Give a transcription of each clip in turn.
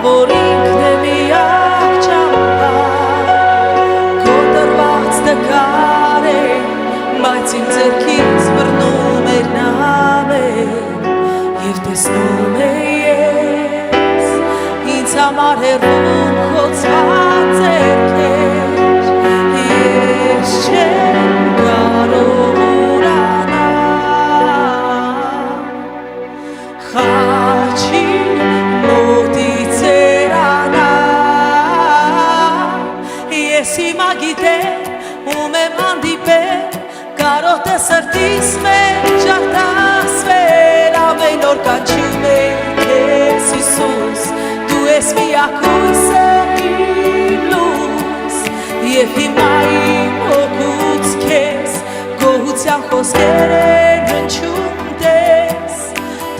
որ ինքն է միակ ճամփա քո տրված նկար է բայց իմ ձեռքից բռնում էր նա և տեսնում է ես ինձ համար հեռվում քո ցած ձեռքեր ես չեմ կարող ուրանալ խաչի մոտից երանալ ես հիմա գիտեմ ում եմ հանդիպել կարոտ է սրտիս մեջ արտասվել ամեն օր կանչում է քեզ Հիսուս դու ես միակույսը իմ լույս և հիմա իմ հոգուց քեզ գոհության խոսքեր են հնչում տես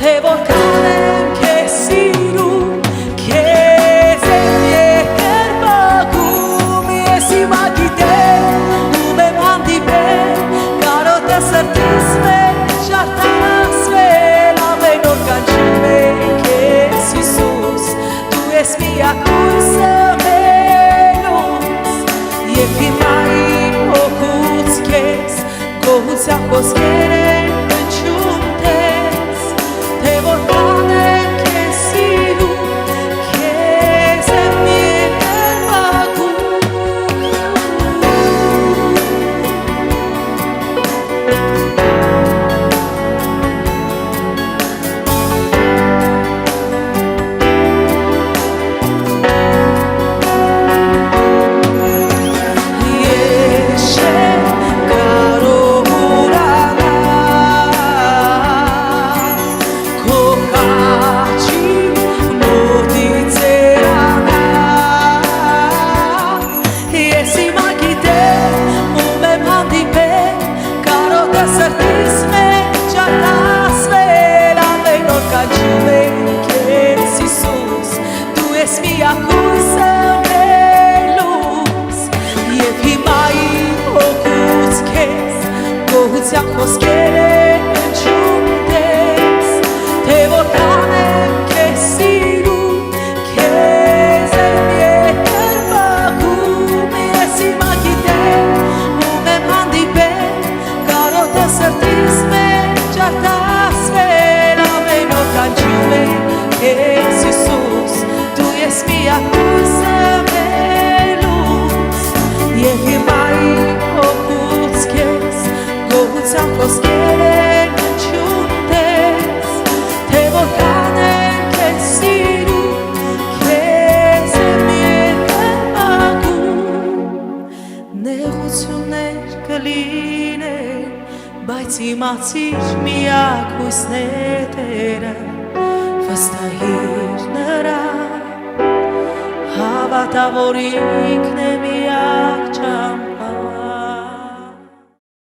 թե որքան եմ քեզ սիրում քեզ եմ եկել բակում ես հիմա գիտեմ ում եմ հանդիպել կարոտ է սրտիս մեջ արտասվել ամեն օր կանչում է քեզ Հիսուս դու ես միակույսը մելուս և հիմա իմ հոգուց քեզ գոհության խոսքեր են հնչում տես թե որքան եմ քեզ սիրում քեզ եմ եկել բակում սրտիս մեջ արտասվել ամեն օր կանչում է քեզ Հիսուս դու ես միակույսը մելուս և հիմա իմ հոգուց քեզ գոհության խոսքեր են հնչում տես թե որքան եմ քեզ սիրում քեզ եմ եկել բակում ես հիմա գիտեմ ում եմ հանդիպել սրտիս մեջ արտասվել ամեն օր կանչում է քեզ Հիսուս դու ես միակույսը մելուս և հիմա իմ հոգուց քեզ գոհության խոսքեր են հնչում տես թե որքան եմ քեզ սիրում քեզ եմ եկել բակում նեղություններ կլինեն բայց իմացիր միակույսն է Տերը վստահիր նրա հավատա որ ինքն է